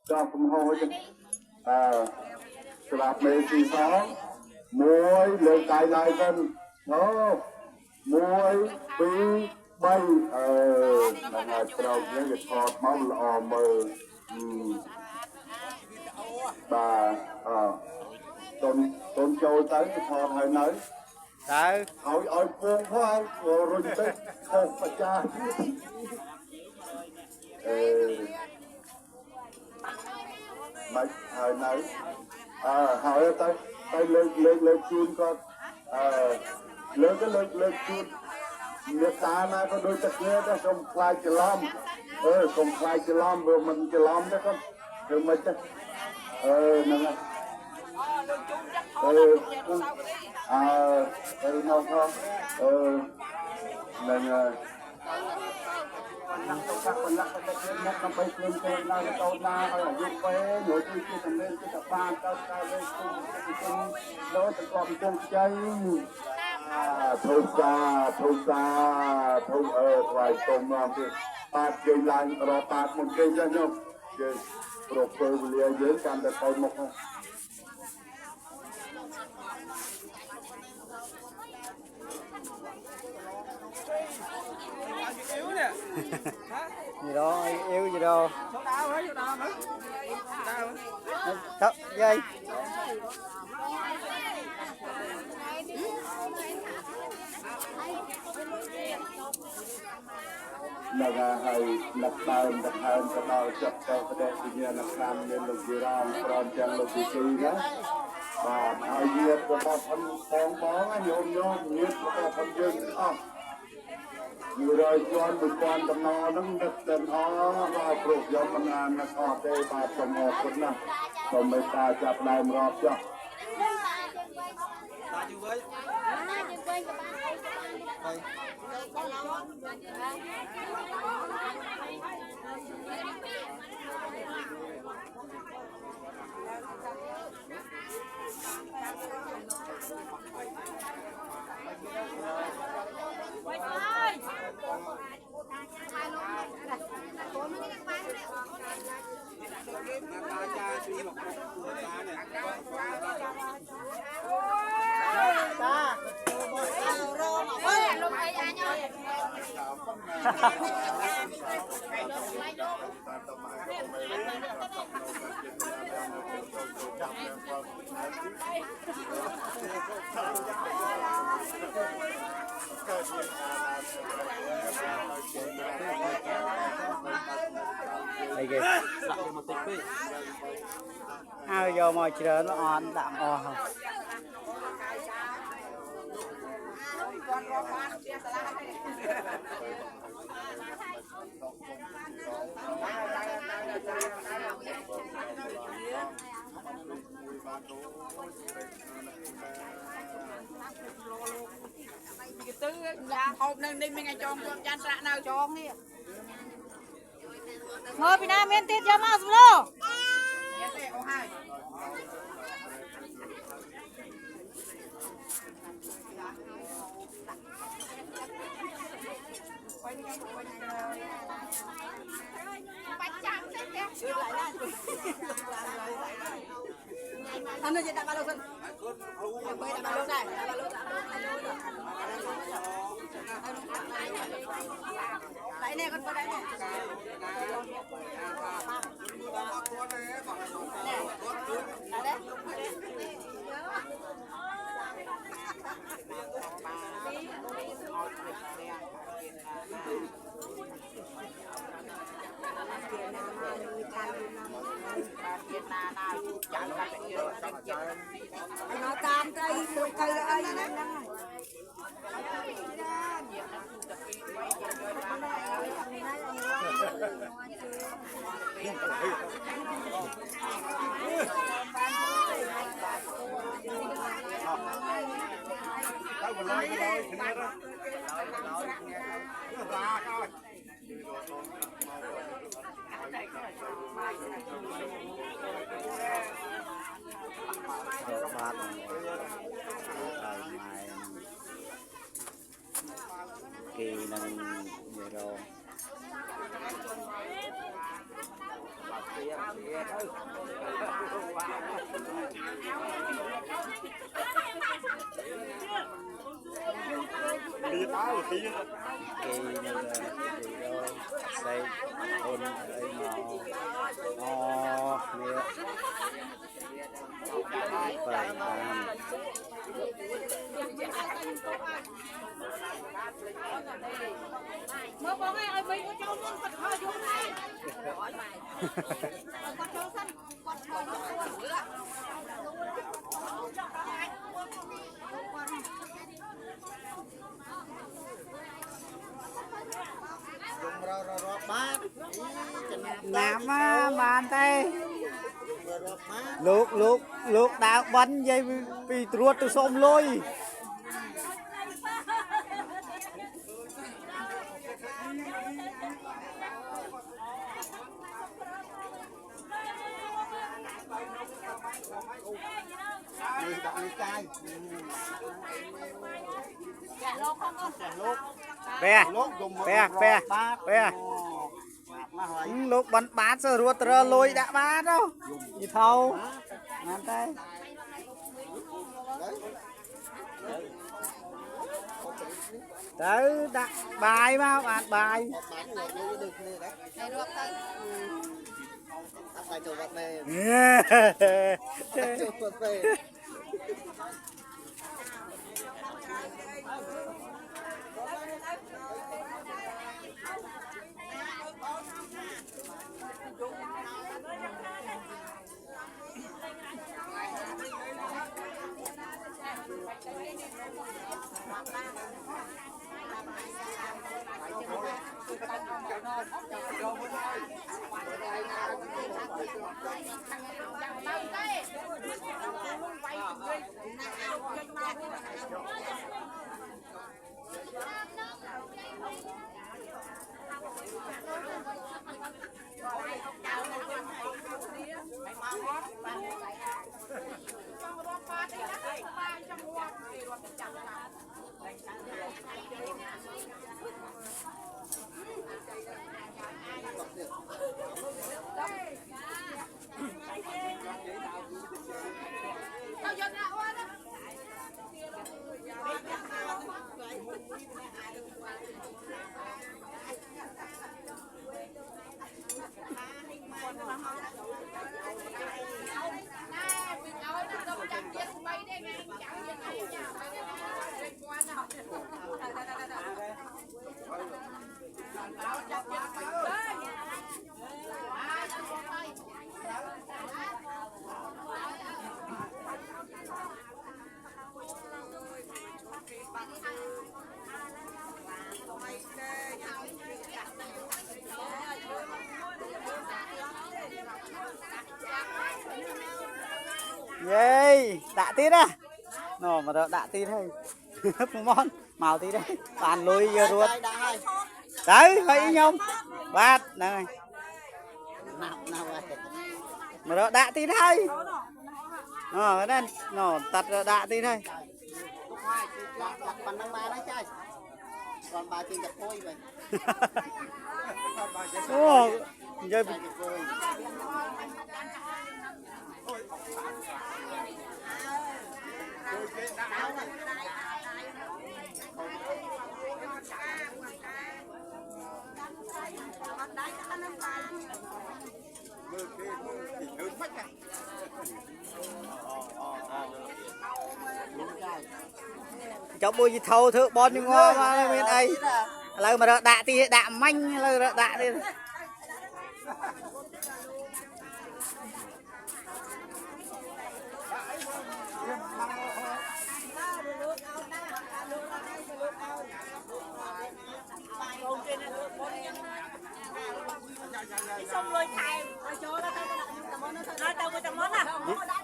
cho cũng hồi sạp mê xì xó muối lên tay lại dân nó muối bí bay là ngày trâu những cái thọt máu lò mờ bà tôn châu tới cái thọt hơi nới hỏi ơi cuồng quá rồi tới thọt bà cha mày hơi nới hỏi tới lên chun con lên cái lên chun người ta na có đôi tất nhiên đó không khai chữ lom không khai chữ lom vừa mình chữ lom đó con rồi mà chắc nè nó không nè con lắc cái chuyện nó không phải chuyện chuyện nào cái câu na hay là giúp bé nhồi chui chui thành lên cái tập ban cao cao lên cung đó thì còn cung chơi thôi vài tuần làm việc bát dây lại rồi bát một cây ra nhau cái proper beliau dưới cam để coi một không gì đó yếu gì đâu đó dây là hay đặt bàn đặt hàng cho nó chặt cho cái đẹp thì như là làm nên lục gì ra còn chẳng lục gì đó và ai nhiệt của ta thân con bó nhôm nhiệt của ta thân dương không người rồi con một con tầm nó nâng đất tầm nó và phục giống mình ăn nó có đây và tầm một con năm còn mấy ta chặt lại một cho đây kìa ao vô mồi chờ nó on đạm không hộp nên đi mình ngày tròn chan sạ nào tròn đi ngồi phía nam miền tây cho mà luôn anh ơi đặt ba lô xin đặt ba lô này đấy nè con có đấy nè nó tam cây một cây ơi kỳ năng nhiều đồ kỳ này là gì đâu xây ôn ấy màu nè phải Mới bóng ai ơi mấy con cháu luôn còn hơi vô này. Con cháu sân, con cháu làm bàn tay luộc đào bánh dây vì ruột từ xôm lôi bè lúc bắn bát rồi ruột rồi lôi đã bát đâu gì thâu bàn tay tới đặt bài mà bạn bài Yey, đã tít á. Nó mà đã tít hay. Hấp món, màu tít đấy. Bàn lùi giờ ruột. Đấy, thấy nhông. Bát này. Mà đó đã tít hay. Cái này nó tắt đã tít hay. Còn bà chỉ gặp thôi vậy. Ồ, giờ cháu bôi gì thâu thử bón như ngon mà bên ấy lời mà đạ thì đạ manh lời đạ đi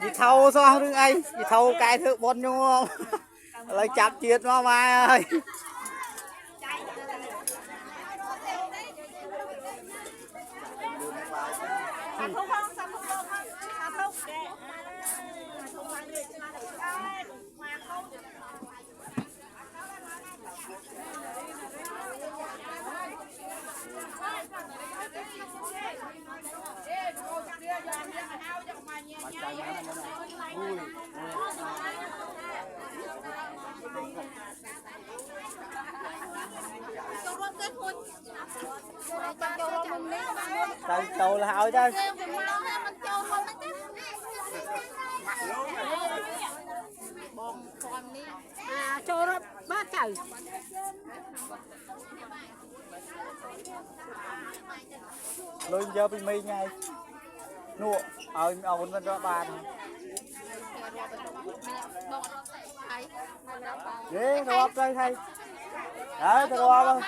đi thâu sao đừng ấy đi thâu cái thử bón như ngon lời chạp chiết mà mai ơi Tao châu là hỏi đây. Cho nó bát chảy. Lôi giờ bị mây ngay. Nụ, ông vẫn rõ bàn. Ghê, tao bóp đây thầy. Đấy, tao bóp đâu.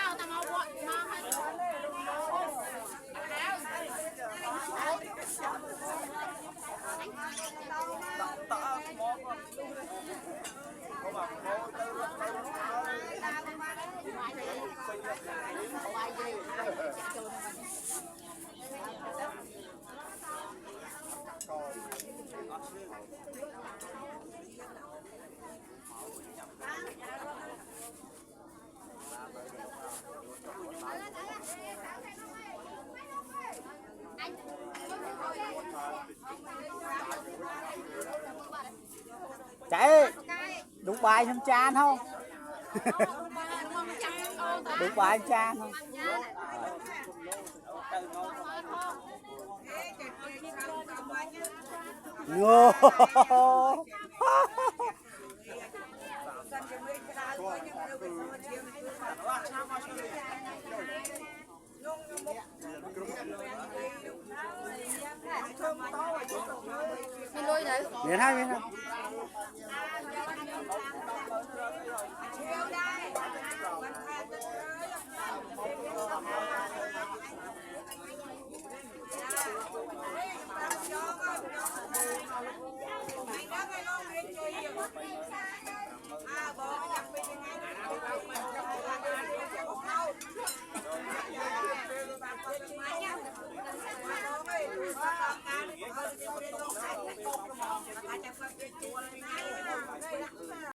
Chạy đúng bài trong chan không? Đúng bài trong chan không? Ngô. Miền hai miền hai.